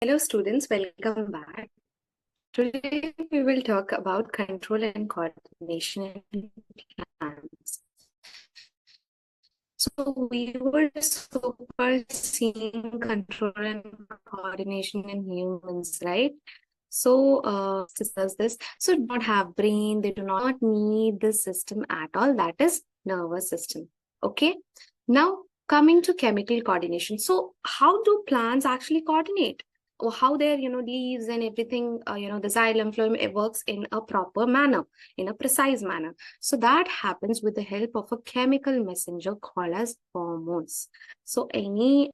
Hello students, welcome back. Today we will talk about control and coordination in plants. So we were so far seeing control and coordination in humans, right? So discuss this. So do not have brain, they do not need this system at all. That is nervous system. Okay. Now coming to chemical coordination. So how do plants actually coordinate? Or how their leaves and everything the xylem phloem, it works in a proper manner, in a precise manner. So that happens with the help of a chemical messenger called as hormones. So any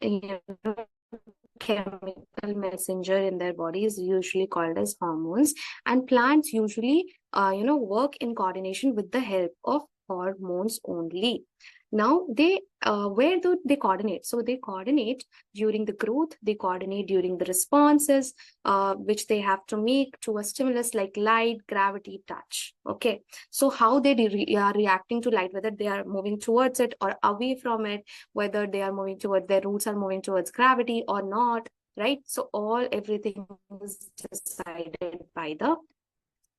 chemical messenger in their body is usually called as hormones, and plants usually work in coordination with the help of hormones only. Now they where do they coordinate? So they coordinate during the growth, they coordinate during the responses which they have to make to a stimulus like light, gravity, touch. Okay, so how they are reacting to light, whether they are moving towards it or away from it, whether they are moving towards, their roots are moving towards gravity or not, right? So everything is decided by the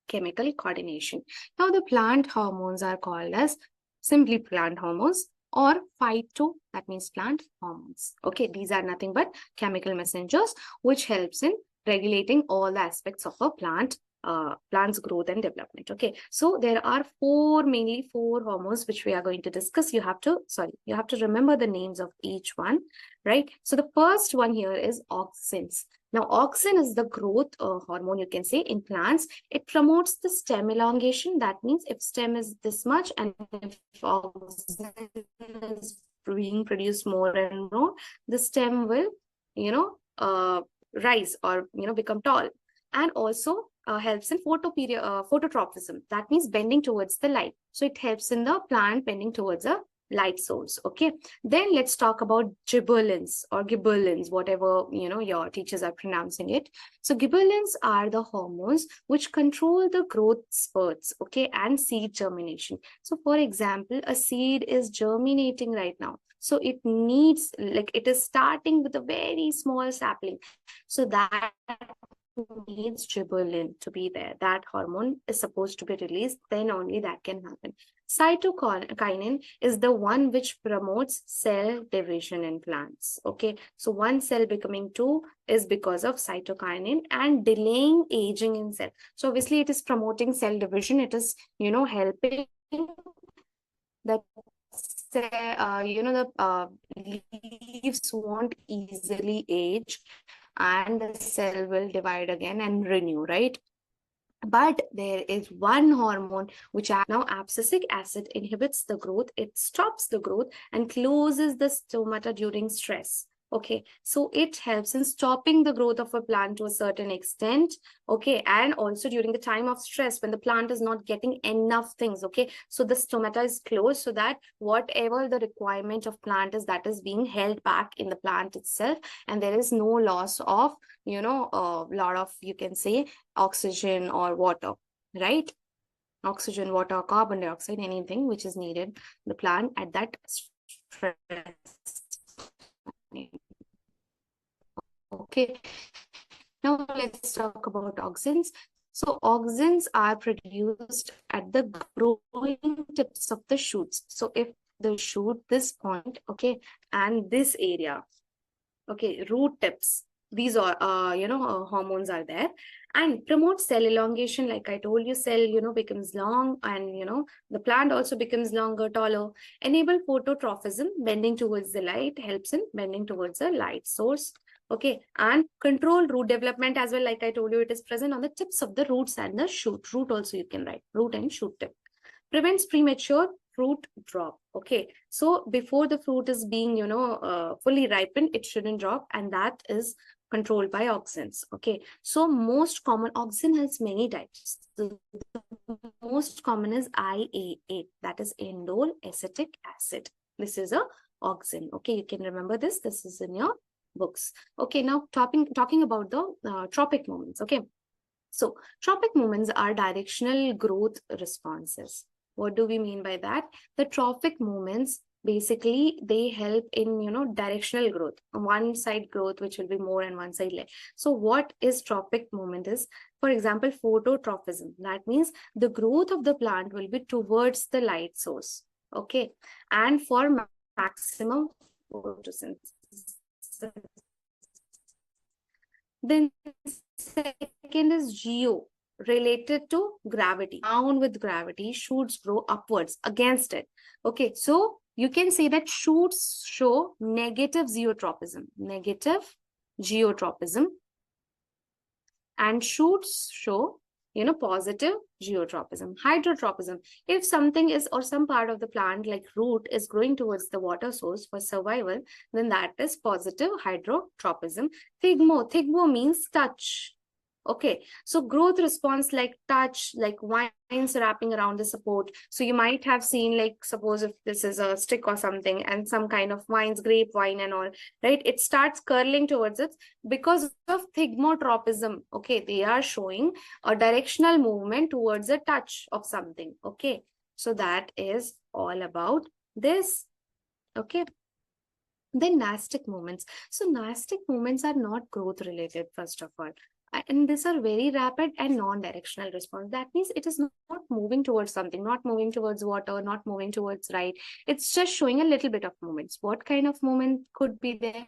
chemical coordination. Now the plant hormones are called as simply plant hormones or phyto, that means plant hormones. Okay, these are nothing but chemical messengers which helps in regulating all the aspects of a plant's growth and development. Okay, so there are mainly four hormones which we are going to discuss. You have to remember the names of each one, right? So the first one here is auxins. Now, auxin is the growth hormone, you can say, in plants. It promotes the stem elongation. That means if stem is this much and if auxin is being produced more and more, the stem will, rise or, become tall. And also helps in phototropism. That means bending towards the light. So it helps in the plant bending towards a light source. Okay, then let's talk about gibberellins or gibberellins, whatever your teachers are pronouncing it. So gibberellins are the hormones which control the growth spurts, okay, and seed germination. So for example, a seed is germinating right now, so it needs, like, it is starting with a very small sapling, so that needs gibberellin to be there. That hormone is supposed to be released, then only that can happen. Cytokinin is the one which promotes cell division in plants. Okay, so one cell becoming two is because of cytokinin and delaying aging in cell. So obviously it is promoting cell division. It is helping that the leaves won't easily age and the cell will divide again and renew, right? But there is one hormone which now abscisic acid inhibits the growth. It stops the growth and closes the stomata during stress. Okay, so it helps in stopping the growth of a plant to a certain extent. Okay, and also during the time of stress when the plant is not getting enough things. Okay, so the stomata is closed so that whatever the requirement of plant is, that is being held back in the plant itself, and there is no loss of a lot of, you can say, oxygen or water, right? Oxygen, water, carbon dioxide, anything which is needed the plant at that stress. Okay, now let's talk about auxins. So auxins are produced at the growing tips of the shoots. So if the shoot, this point, okay, and this area, okay, root tips, these are hormones are there and promote cell elongation. Like I told you, cell becomes long, and the plant also becomes longer, taller. Enable phototropism, bending towards the light, helps in bending towards a light source. Okay, and control root development as well. Like I told you, it is present on the tips of the roots and the shoot. Root also you can write, root and shoot tip. Prevents premature fruit drop. Okay, so before the fruit is being fully ripened, it shouldn't drop, and that is controlled by auxins. Okay, so most common, auxin has many types. So the most common is IAA, that is indole acetic acid. This is a auxin. Okay, you can remember this. This is in your books. Okay, now talking about the tropic movements. Okay, so tropic movements are directional growth responses. What do we mean by that? The trophic movements basically they help in, directional growth, one side growth, which will be more and one side less. So what is trophic movement is, for example, phototropism. That means the growth of the plant will be towards the light source. Okay. And for maximum photosynthesis. Then second is geo, related to gravity. Down with gravity, shoots grow upwards against it. Okay, so you can say that shoots show negative geotropism, and shoots show, positive geotropism. Hydrotropism, if something is, or some part of the plant like root is growing towards the water source for survival, then that is positive hydrotropism. Thigmo means touch. Okay, so growth response like touch, like vines wrapping around the support. So you might have seen, like, suppose if this is a stick or something and some kind of vines, grapevine and all, right? It starts curling towards it because of thigmotropism. Okay, they are showing a directional movement towards a touch of something. Okay, so that is all about this. Okay. Then nastic movements. So nastic movements are not growth related, first of all. And these are very rapid and non-directional response. That means it is not moving towards something, not moving towards water, not moving towards right. It's just showing a little bit of movements. What kind of movement could be there?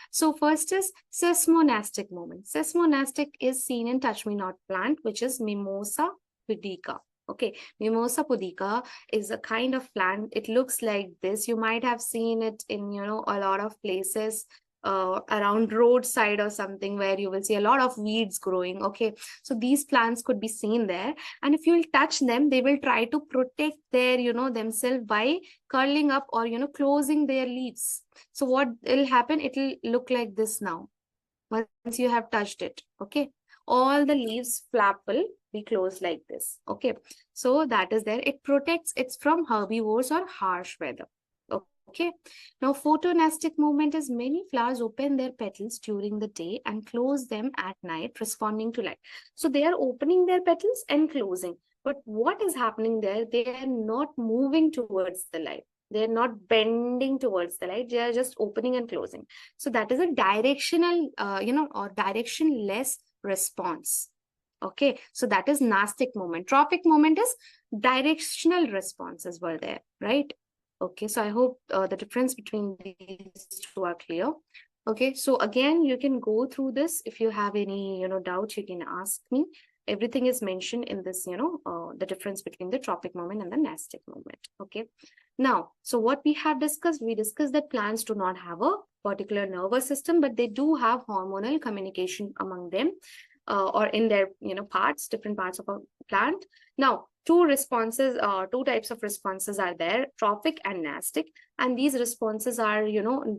So first is seismonastic movement. Seismonastic is seen in touch me not plant, which is Mimosa pudica. Okay, Mimosa pudica is a kind of plant. It looks like this. You might have seen it in, a lot of places around roadside or something, where you will see a lot of weeds growing. Okay, so these plants could be seen there, and if you will touch them, they will try to protect their, themselves by curling up or, closing their leaves. So what will happen? It will look like this now once you have touched it. Okay, all the leaves flap will be closed like this. Okay, so that is there. It protects it from herbivores or harsh weather. Okay, now photonastic movement is many flowers open their petals during the day and close them at night, responding to light. So they are opening their petals and closing, but what is happening there? They are not moving towards the light. They are not bending towards the light. They are just opening and closing. So that is a directional, or directionless response. Okay, so that is nastic movement. Trophic movement is directional responses were there, right? Okay, so I hope the difference between these two are clear. Okay, so again, you can go through this. If you have any, doubts, you can ask me. Everything is mentioned in this, the difference between the trophic movement and the nastic movement. Okay, now, so what we have discussed, we discussed that plants do not have a particular nervous system, but they do have hormonal communication among them, or in their, parts, different parts of a plant. Now, two types of responses are there, trophic and nastic. And these responses are,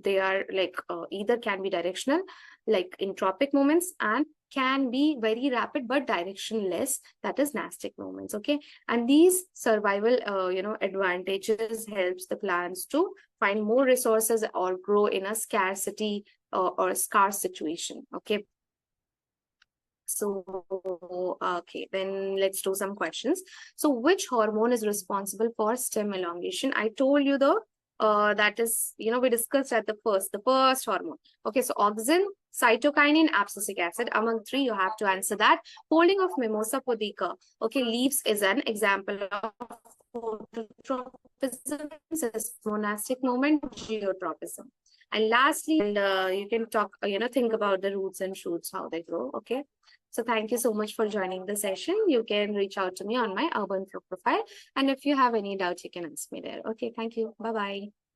they are like either can be directional, like in trophic movements, and can be very rapid but directionless, that is nastic movements. Okay, and these survival, advantages helps the plants to find more resources or grow in a scarcity or scarce situation. Okay. So, okay, then let's do some questions. So, which hormone is responsible for stem elongation? I told you that is, we discussed at the first hormone. Okay, so auxin, cytokinin, abscisic acid. Among three, you have to answer that. Folding of Mimosa pudica. Okay, leaves is an example of phototropism, monastic movement, geotropism. And lastly, you can talk, think about the roots and shoots, how they grow. Okay. So thank you so much for joining the session. You can reach out to me on my Urban Flow profile. And if you have any doubts, you can ask me there. Okay, thank you. Bye-bye.